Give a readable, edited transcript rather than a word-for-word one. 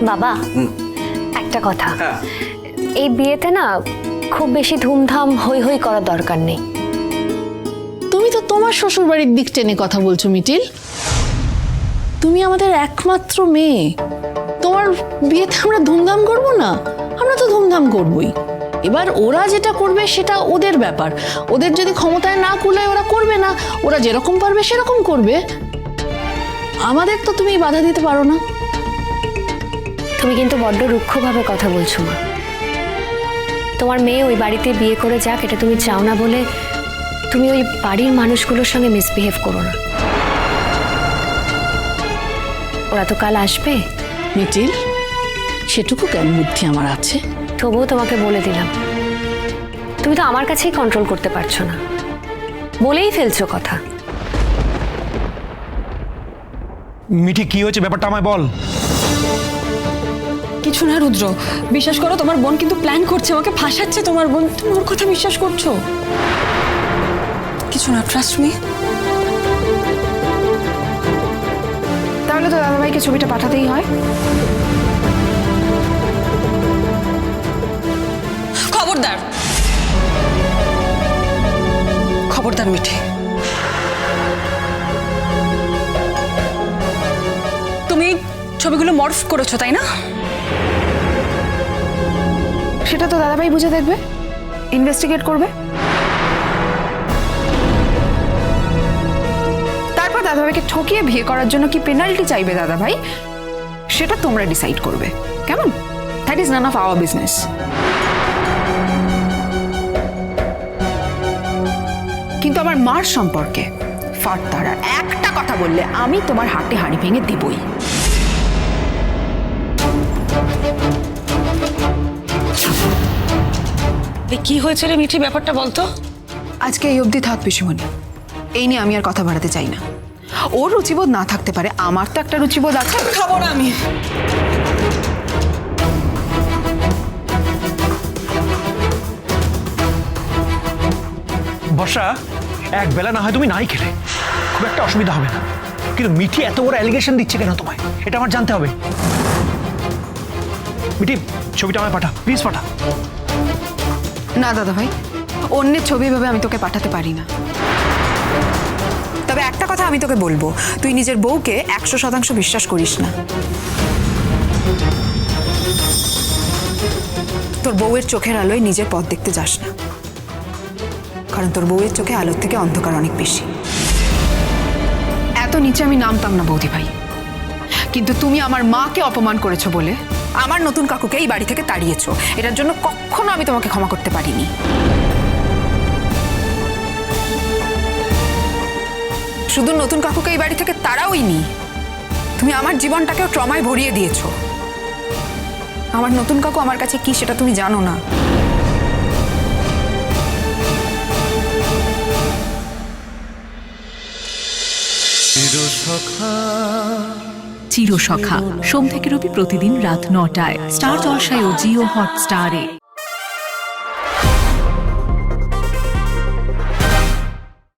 বাবা একটা কথা, এই বিয়েতে না খুব বেশি ধুমধাম হই হই করার দরকার নেই। তুমি তো তোমার শ্বশুর বাড়ির দিক টেনে কথা বলছো মিটিল। তুমি আমাদের একমাত্র মেয়ে, তোমার বিয়েতে আমরা ধুমধাম করব না? আমরা তো ধুমধাম করবই। এবার ওরা যেটা করবে সেটা ওদের ব্যাপার। ওদের যদি ক্ষমতায় না কুলায় ওরা করবে না, ওরা যেরকম পারবে সেরকম করবে। আমাদের তো তুমি বাধা দিতে পারো না। তুমি কিন্তু বড্ড রুক্ষভাবে কথা বলছো মা। তোমার মেয়ে ওই বাড়িতে বিয়ে করে যাক, এটা তুমি চাও না বলে তুমি ওই বাড়ির মানুষগুলোর সঙ্গে মিসবিহেভ করো না। ওরা তো কাল আসবে। মিটিল, সেটুকু কেন বুদ্ধি আমার আছে। তবুও তোমাকে বলে দিলাম, তুমি তো আমার কাছেই কন্ট্রোল করতে পারছো না, বলেই ফেলছো কথা। মিঠি, কি হয়েছে ব্যাপারটা আমায় বল। কিছু না রুদ্র, বিশ্বাস করো তোমার বোন কিন্তু প্ল্যান করছে, আমাকে ফাঁসাচ্ছে তোমার বোন। তুমি ওর কথা বিশ্বাস করছো? কিছু না, ট্রাস্ট মি। তাহলে তো দাদাভাইকে ছবিটা পাঠাতেই হয়। খবরদার, খবরদার মিঠি, তুমি ছবিগুলো মর্ফ করেছো তাই না? সেটা তো দাদাভাই বুঝে দেখবে, ইনভেস্টিগেট করবে। তারপর দাদাভাইকে ঠকিয়ে বিয়ে করার জন্য কি পেনাল্টি চাইবে দাদাভাই, সেটা তোমরা ডিসাইড করবে, কেমন? That is none of our business. কিন্তু আমার মার সম্পর্কে ফাটতারা একটা কথা বললে আমি তোমার হাটে হাঁড়ি ভেঙে দিবই। কি হয়েছে রে মিঠি, ব্যাপারটা বলতো। আজকে এই অবধি থাক পিসিমণি, এই নিয়ে আমি আর কথা বাড়াতে চাই না। ওর রুচিবোধ না থাকতে পারে, আমার তো একটা রুচিবোধ আছে। খাবো না আমি। বর্ষা, এক বেলা না হয় তুমি নাই খেলে, খুব একটা অসুবিধা হবে না। কিন্তু মিঠি এত বড় অ্যালিগেশন দিচ্ছে কেন তোমায়, এটা আমার জানতে হবে। মিঠি, ছবিটা আমায় পাঠা, প্লিজ পাঠা। না দাদাভাই, অন্যের ছবি ভেবে আমি তোকে পাঠাতে পারি না। তবে একটা কথা আমি তোকে বলবো, তুই নিজের বউকে 100% বিশ্বাস করিস না। তোর বউয়ের চোখের আলোয় নিজের পথ দেখতে যাস না, কারণ তোর বউয়ের চোখে আলোর থেকে অন্ধকার অনেক বেশি। এত নিচে আমি নামতাম না বৌদি ভাই, কিন্তু তুমি আমার মাকে অপমান করেছো বলে আমার নতুন কাকুকে এই বাড়ি থেকে তাড়িয়েছো। এটার জন্য কখনো আমি তোমাকে ক্ষমা করতে পারিনি। শুধু নতুন কাকুকে এই বাড়ি থেকে তাড়াওই নি, তুমি আমার জীবনটাকেও ট্রমায় ভরিয়ে দিয়েছো। আমার নতুন কাকু আমার কাছে কি সেটা তুমি জানো না। চিরসখা সোম থেকে রবি প্রতিদিন রাত ৯টায় স্টার জলসায় ও জিও হটস্টারে।